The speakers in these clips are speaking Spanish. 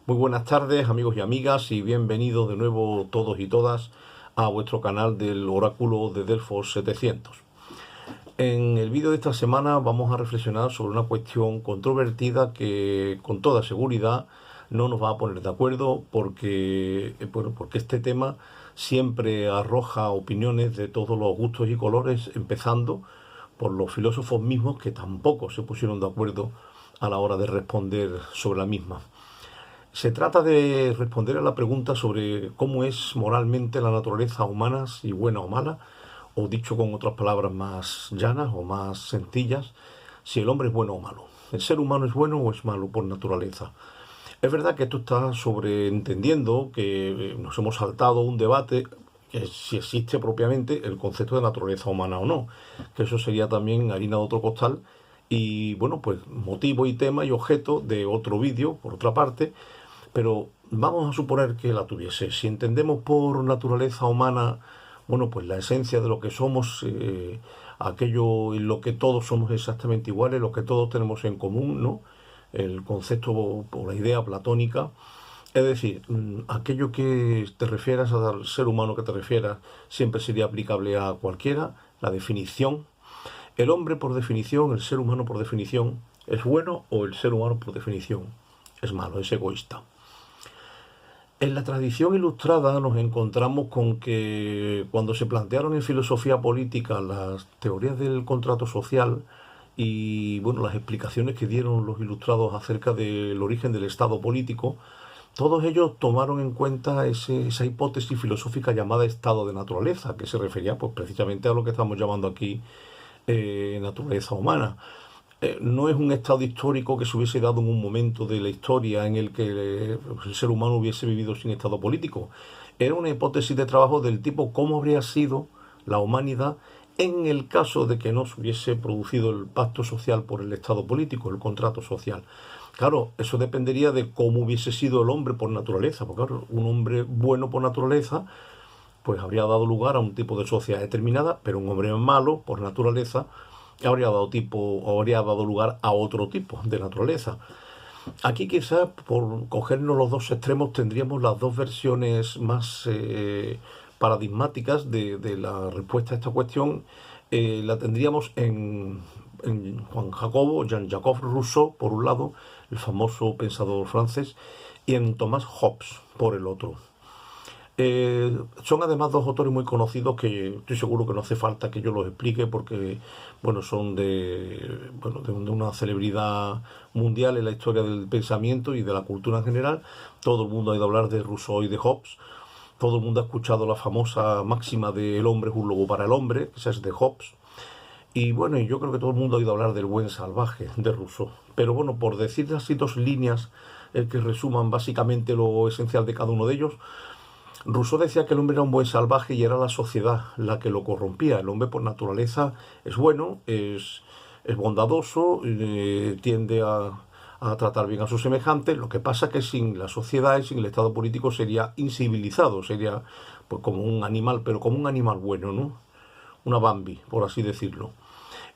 Muy buenas tardes, amigos y amigas, y bienvenidos de nuevo todos y todas a vuestro canal del Oráculo de Delfos 700. En el vídeo de esta semana vamos a reflexionar sobre una cuestión controvertida que con toda seguridad no nos va a poner de acuerdo porque este tema siempre arroja opiniones de todos los gustos y colores, empezando por los filósofos mismos que tampoco se pusieron de acuerdo a la hora de responder sobre la misma. Se trata de responder a la pregunta sobre cómo es moralmente la naturaleza humana, si buena o mala, o dicho con otras palabras más llanas o más sencillas, si el hombre es bueno o malo. ¿El ser humano es bueno o es malo por naturaleza? Es verdad que esto está sobreentendiendo que nos hemos saltado un debate que si existe propiamente el concepto de naturaleza humana o no, que eso sería también harina de otro costal y bueno, pues motivo y tema y objeto de otro vídeo, por otra parte, pero vamos a suponer que la tuviese. Si entendemos por naturaleza humana, bueno, pues la esencia de lo que somos, aquello en lo que todos somos exactamente iguales, lo que todos tenemos en común, ¿no? El concepto o la idea platónica. Es decir, aquello que te refieras al ser humano que te refieras siempre sería aplicable a cualquiera, la definición. El hombre por definición, el ser humano por definición, ¿es bueno o el ser humano por definición es malo, es egoísta? En la tradición ilustrada nos encontramos con que cuando se plantearon en filosofía política las teorías del contrato social y bueno, las explicaciones que dieron los ilustrados acerca del origen del Estado político, todos ellos tomaron en cuenta esa hipótesis filosófica llamada estado de naturaleza, que se refería pues precisamente a lo que estamos llamando aquí naturaleza humana. No es un estado histórico que se hubiese dado en un momento de la historia en el que el ser humano hubiese vivido sin estado político. Era una hipótesis de trabajo del tipo cómo habría sido la humanidad en el caso de que no se hubiese producido el pacto social por el estado político, el contrato social. Claro, eso dependería de cómo hubiese sido el hombre por naturaleza, porque claro, un hombre bueno por naturaleza pues habría dado lugar a un tipo de sociedad determinada, pero un hombre malo por naturaleza habría dado lugar a otro tipo de naturaleza. Aquí quizás por cogernos los dos extremos tendríamos las dos versiones más paradigmáticas de la respuesta a esta cuestión. La tendríamos en Juan Jacobo, Jean-Jacques Rousseau, por un lado, el famoso pensador francés, y en Thomas Hobbes, por el otro. Son además dos autores muy conocidos que estoy seguro que no hace falta que yo los explique porque bueno, son de una celebridad mundial en la historia del pensamiento y de la cultura en general. Todo el mundo ha ido a hablar de Rousseau y de Hobbes. Todo el mundo ha escuchado la famosa máxima de el hombre es un lobo para el hombre, que esa es de Hobbes. Y bueno, yo creo que todo el mundo ha oído hablar del buen salvaje de Rousseau. Pero bueno, por decir así dos líneas que resuman básicamente lo esencial de cada uno de ellos, Rousseau decía que el hombre era un buen salvaje y era la sociedad la que lo corrompía. El hombre por naturaleza es bueno, es bondadoso, tiende a tratar bien a sus semejantes. Lo que pasa es que sin la sociedad y sin el Estado político sería incivilizado, sería pues como un animal, pero como un animal bueno, ¿no? Una Bambi, por así decirlo.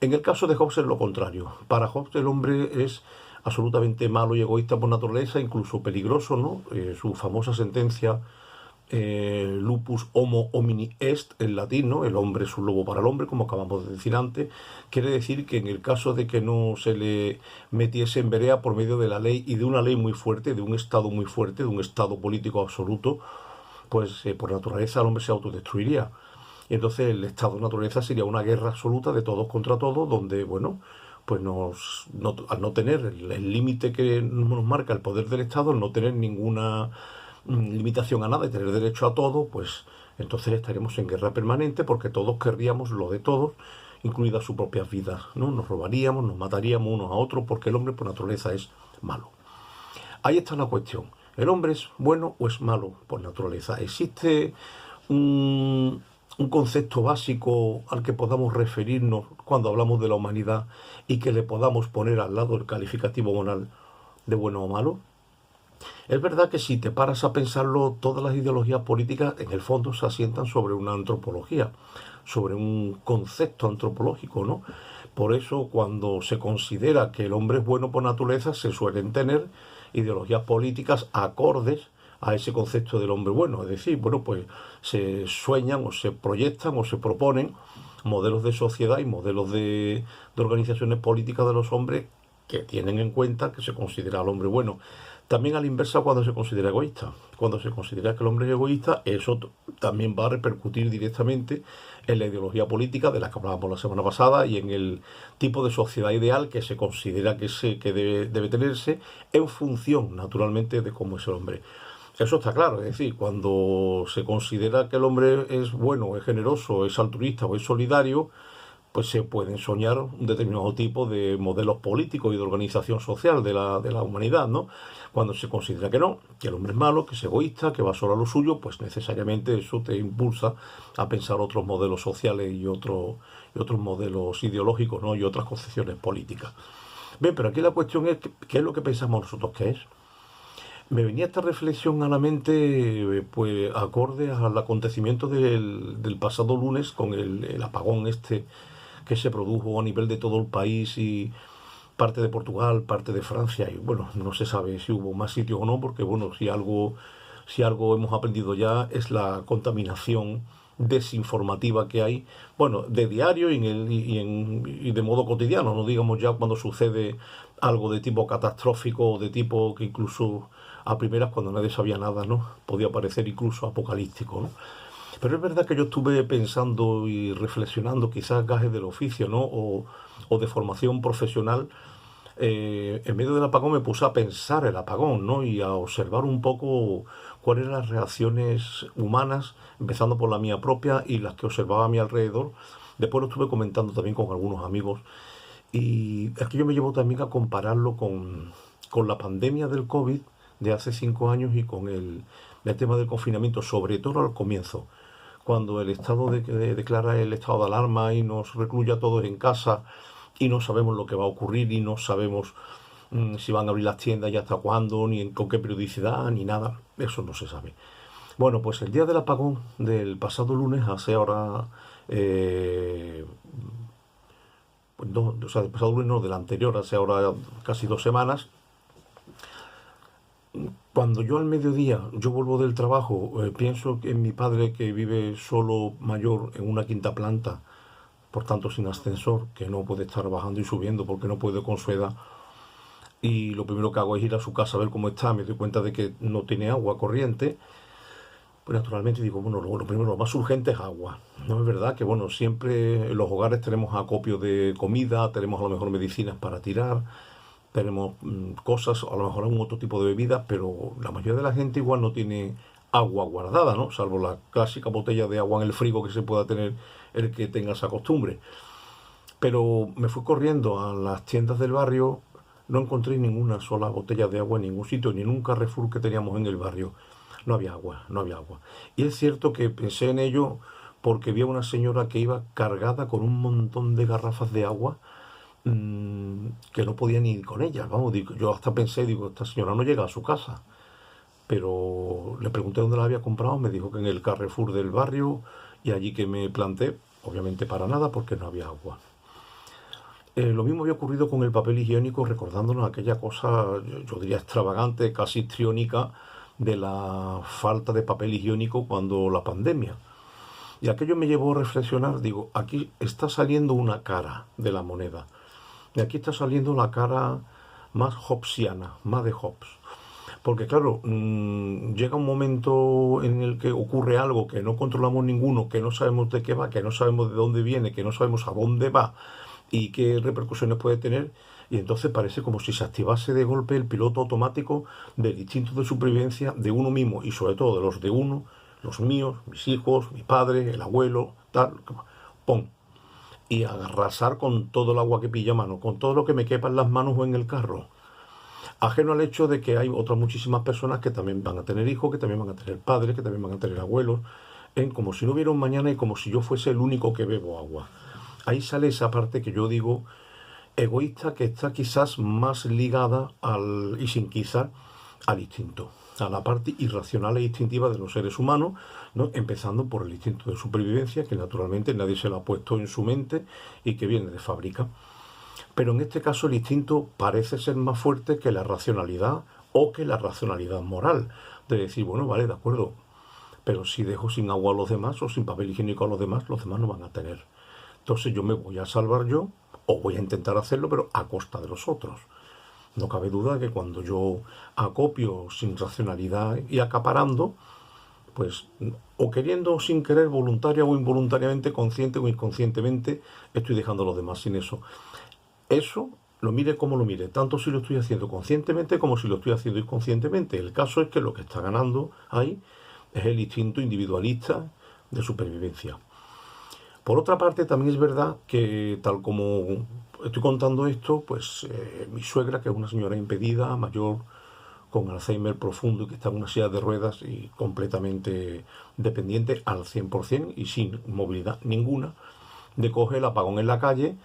En el caso de Hobbes es lo contrario. Para Hobbes el hombre es absolutamente malo y egoísta por naturaleza, incluso peligroso, ¿no? Su famosa sentencia lupus homo homini est, en latín, ¿no? El hombre es un lobo para el hombre, como acabamos de decir antes, quiere decir que en el caso de que no se le metiese en vereda por medio de la ley y de una ley muy fuerte, de un estado muy fuerte, de un estado político absoluto, pues por naturaleza el hombre se autodestruiría. Y entonces el estado de naturaleza sería una guerra absoluta de todos contra todos, donde, bueno, pues al no tener el límite que nos marca el poder del Estado, al no tener ninguna limitación a nada y tener derecho a todo, pues entonces estaríamos en guerra permanente porque todos querríamos lo de todos, incluidas sus propias vidas, ¿no? Nos robaríamos, nos mataríamos unos a otros porque el hombre por naturaleza es malo. Ahí está la cuestión. ¿El hombre es bueno o es malo por naturaleza? ¿Existe un concepto básico al que podamos referirnos cuando hablamos de la humanidad y que le podamos poner al lado el calificativo moral de bueno o malo? Es verdad que si te paras a pensarlo, todas las ideologías políticas en el fondo se asientan sobre una antropología, sobre un concepto antropológico, ¿no? Por eso cuando se considera que el hombre es bueno por naturaleza, se suelen tener ideologías políticas acordes a ese concepto del hombre bueno. Es decir, bueno, pues se sueñan o se proyectan o se proponen modelos de sociedad y modelos de organizaciones políticas de los hombres que tienen en cuenta que se considera al hombre bueno. También a la inversa cuando se considera egoísta. Cuando se considera que el hombre es egoísta, eso también va a repercutir directamente en la ideología política de la que hablábamos la semana pasada y en el tipo de sociedad ideal que se considera que debe tenerse en función, naturalmente, de cómo es el hombre. Eso está claro, es decir, cuando se considera que el hombre es bueno, es generoso, es altruista o es solidario, pues se pueden soñar un determinado tipo de modelos políticos y de organización social de la humanidad, ¿no? Cuando se considera que no, que el hombre es malo, que es egoísta, que va solo a lo suyo, pues necesariamente eso te impulsa a pensar otros modelos sociales y otros modelos ideológicos, ¿no? Y otras concepciones políticas. Bien, pero aquí la cuestión es, ¿qué es lo que pensamos nosotros que es? Me venía esta reflexión a la mente, pues acorde al acontecimiento del pasado lunes con el apagón este que se produjo a nivel de todo el país y parte de Portugal, parte de Francia, y bueno, no se sabe si hubo más sitios o no, porque bueno, si algo hemos aprendido ya es la contaminación desinformativa que hay, bueno, de diario y de modo cotidiano, no digamos ya cuando sucede algo de tipo catastrófico o de tipo que incluso a primeras cuando nadie sabía nada, ¿no? Podía parecer incluso apocalíptico, ¿no? Pero es verdad que yo estuve pensando y reflexionando, quizás gajes del oficio, ¿no? O de formación profesional. En medio del apagón me puse a pensar el apagón, ¿no? Y a observar un poco cuáles eran las reacciones humanas, empezando por la mía propia y las que observaba a mi alrededor. Después lo estuve comentando también con algunos amigos. Y aquí yo me llevo también a compararlo con la pandemia del COVID de hace 5 años y con el tema del confinamiento, sobre todo al comienzo, cuando el Estado declara el estado de alarma y nos recluye a todos en casa y no sabemos lo que va a ocurrir y no sabemos si van a abrir las tiendas y hasta cuándo, ni con qué periodicidad, ni nada. Eso no se sabe. Bueno, pues el día del apagón del pasado lunes, hace ahora... pues no, o sea, del pasado lunes no, del anterior, hace ahora casi 2 semanas, cuando yo al mediodía, yo vuelvo del trabajo, pienso en mi padre que vive solo mayor en una quinta planta, por tanto sin ascensor, que no puede estar bajando y subiendo porque no puede con su edad. Y lo primero que hago es ir a su casa a ver cómo está, me doy cuenta de que no tiene agua corriente. Pues naturalmente digo, bueno, lo primero, lo más urgente es agua. No es verdad que, bueno, siempre en los hogares tenemos acopio de comida, tenemos a lo mejor medicinas para tirar, tenemos cosas, a lo mejor algún otro tipo de bebidas, pero la mayoría de la gente igual no tiene agua guardada, ¿no? Salvo la clásica botella de agua en el frigo que se pueda tener el que tenga esa costumbre. Pero me fui corriendo a las tiendas del barrio, no encontré ninguna sola botella de agua en ningún sitio, ni en un Carrefour que teníamos en el barrio. No había agua, no había agua. Y es cierto que pensé en ello porque vi a una señora que iba cargada con un montón de garrafas de agua que no podía ni ir con ellas. Vamos, digo, yo hasta pensé, digo, esta señora no llega a su casa. Pero le pregunté dónde la había comprado, me dijo que en el Carrefour del barrio y allí que me planté, obviamente para nada porque no había agua. Lo mismo había ocurrido con el papel higiénico, recordándonos aquella cosa, yo diría extravagante, casi histriónica, de la falta de papel higiénico cuando la pandemia. Y aquello me llevó a reflexionar, digo, aquí está saliendo una cara de la moneda. Y aquí está saliendo la cara más hobbesiana, más de Hobbes. Porque claro, llega un momento en el que ocurre algo que no controlamos ninguno, que no sabemos de qué va, que no sabemos de dónde viene, que no sabemos a dónde va y qué repercusiones puede tener, y entonces parece como si se activase de golpe el piloto automático del instinto de supervivencia de uno mismo y sobre todo de los de uno, los míos, mis hijos, mi padre, el abuelo, tal, ¡pum! Y arrasar con todo el agua que pilla a mano, con todo lo que me quepa en las manos o en el carro. Ajeno al hecho de que hay otras muchísimas personas que también van a tener hijos, que también van a tener padres, que también van a tener abuelos, como si no hubiera un mañana y como si yo fuese el único que bebo agua. Ahí sale esa parte que yo digo egoísta, que está quizás más ligada y sin quizás al instinto, a la parte irracional e instintiva de los seres humanos, ¿no? Empezando por el instinto de supervivencia, que naturalmente nadie se lo ha puesto en su mente y que viene de fábrica. Pero en este caso el instinto parece ser más fuerte que la racionalidad o que la racionalidad moral, de decir, bueno, vale, de acuerdo, pero si dejo sin agua a los demás o sin papel higiénico a los demás no van a tener. Entonces yo me voy a salvar yo, o voy a intentar hacerlo, pero a costa de los otros. No cabe duda que cuando yo acopio sin racionalidad y acaparando, pues o queriendo o sin querer, voluntaria o involuntariamente, consciente o inconscientemente, estoy dejando a los demás sin eso. Eso, lo mire como lo mire, tanto si lo estoy haciendo conscientemente como si lo estoy haciendo inconscientemente. El caso es que lo que está ganando ahí es el instinto individualista de supervivencia. Por otra parte, también es verdad que, tal como estoy contando esto, pues mi suegra, que es una señora impedida, mayor, con Alzheimer profundo y que está en una silla de ruedas y completamente dependiente al 100% y sin movilidad ninguna, de coger el apagón en la calle,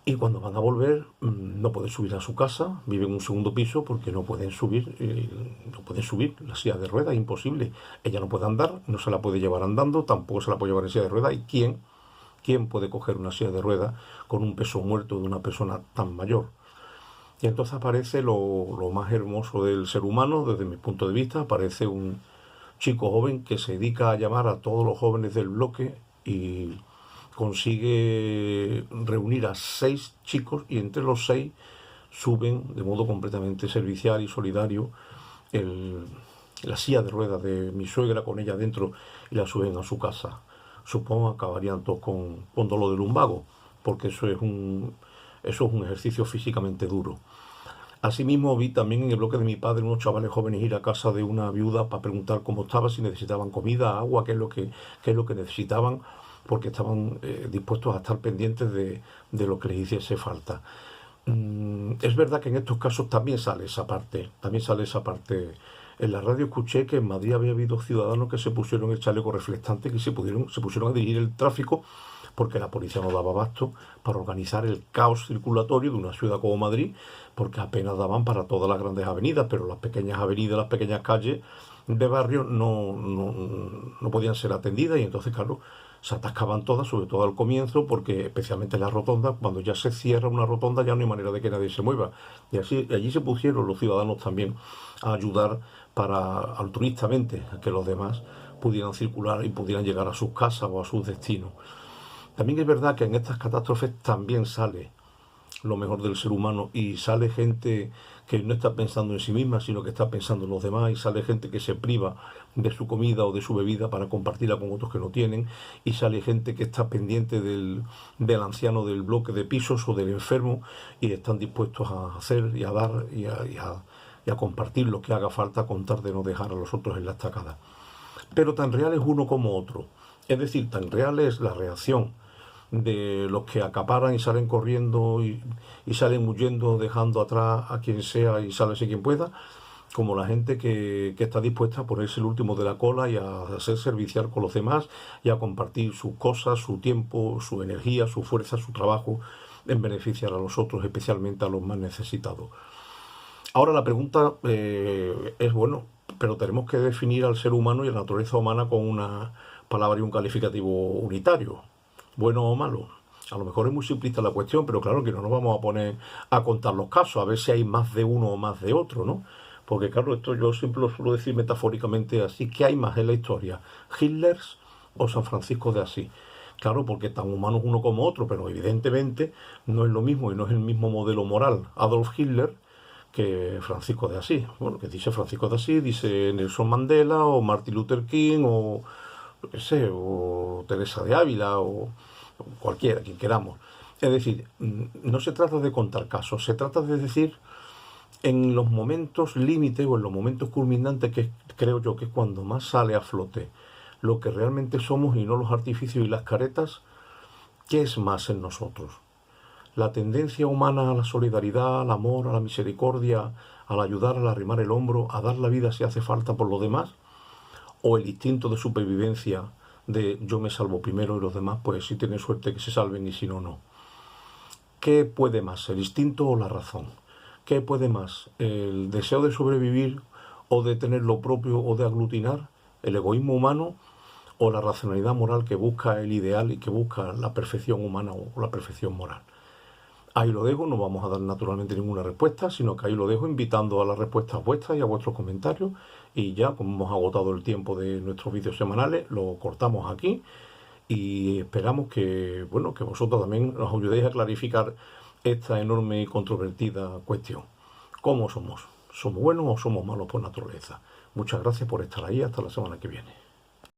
y cuando van a volver no pueden subir a su casa, viven en un segundo piso porque no pueden subir la silla de ruedas, es imposible. Ella no puede andar, no se la puede llevar andando, tampoco se la puede llevar en silla de ruedas. ¿Y quién puede coger una silla de ruedas con un peso muerto de una persona tan mayor? Y entonces aparece lo más hermoso del ser humano, desde mi punto de vista. Aparece un chico joven que se dedica a llamar a todos los jóvenes del bloque y consigue reunir a 6 chicos, y entre los 6 suben de modo completamente servicial y solidario la silla de ruedas de mi suegra con ella dentro, y la suben a su casa. Supongo que acabarían todos con dolor de lumbago, porque eso es un ejercicio físicamente duro. Asimismo, vi también en el bloque de mi padre unos chavales jóvenes ir a casa de una viuda para preguntar cómo estaba, si necesitaban comida, agua, qué es lo que necesitaban, porque estaban dispuestos a estar pendientes de lo que les hiciese falta. Es verdad que en estos casos también sale esa parte. En la radio escuché que en Madrid había habido ciudadanos que se pusieron el chaleco reflectante, que se pusieron a dirigir el tráfico, porque la policía no daba abasto para organizar el caos circulatorio de una ciudad como Madrid, porque apenas daban para todas las grandes avenidas, pero las pequeñas avenidas, las pequeñas calles de barrio no podían ser atendidas, y entonces, claro, se atascaban todas, sobre todo al comienzo, porque especialmente en las rotondas, cuando ya se cierra una rotonda ya no hay manera de que nadie se mueva. Y allí se pusieron los ciudadanos también a ayudar altruistamente a que los demás pudieran circular y pudieran llegar a sus casas o a sus destinos. También es verdad que en estas catástrofes también sale lo mejor del ser humano, y sale gente que no está pensando en sí misma, sino que está pensando en los demás, y sale gente que se priva de su comida o de su bebida para compartirla con otros que no tienen, y sale gente que está pendiente del anciano del bloque de pisos o del enfermo, y están dispuestos a hacer y a dar y a compartir lo que haga falta, con tal de no dejar a los otros en la estacada. Pero tan real es uno como otro. Es decir, tan real es la reacción de los que acaparan y salen corriendo y salen huyendo, dejando atrás a quien sea y sálvese quien pueda, como la gente que está dispuesta a ponerse el último de la cola y a ser servicial con los demás y a compartir sus cosas, su tiempo, su energía, su fuerza, su trabajo, en beneficiar a los otros, especialmente a los más necesitados. Ahora la pregunta es, bueno, pero tenemos que definir al ser humano y a la naturaleza humana con una palabra y un calificativo unitario, bueno o malo. A lo mejor es muy simplista la cuestión, pero claro que no nos vamos a poner a contar los casos, a ver si hay más de uno o más de otro, ¿no? Porque claro, esto yo siempre lo suelo decir metafóricamente así: ¿qué hay más en la historia? ¿Hitler o San Francisco de Asís? Claro, porque tan humanos uno como otro, pero evidentemente no es lo mismo y no es el mismo modelo moral Adolf Hitler que Francisco de Asís. Bueno, que dice Francisco de Asís, dice Nelson Mandela o Martin Luther King o, yo qué sé, o Teresa de Ávila o cualquiera, quien queramos. Es decir, no se trata de contar casos, se trata de decir en los momentos límites o en los momentos culminantes, que creo yo que es cuando más sale a flote lo que realmente somos y no los artificios y las caretas, ¿qué es más en nosotros? La tendencia humana a la solidaridad, al amor, a la misericordia, al ayudar, al arrimar el hombro, a dar la vida si hace falta por los demás, o el instinto de supervivencia de yo me salvo primero y los demás pues si tienen suerte que se salven y si no, no. ¿Qué puede más, el instinto o la razón? ¿Qué puede más, el deseo de sobrevivir o de tener lo propio o de aglutinar, el egoísmo humano, o la racionalidad moral que busca el ideal y que busca la perfección humana o la perfección moral? Ahí lo dejo, no vamos a dar naturalmente ninguna respuesta, sino que ahí lo dejo invitando a las respuestas vuestras y a vuestros comentarios. Y ya, como hemos agotado el tiempo de nuestros vídeos semanales, lo cortamos aquí y esperamos que, bueno, que vosotros también nos ayudéis a clarificar esta enorme y controvertida cuestión. ¿Cómo somos? ¿Somos buenos o somos malos por naturaleza? Muchas gracias por estar ahí. Hasta la semana que viene.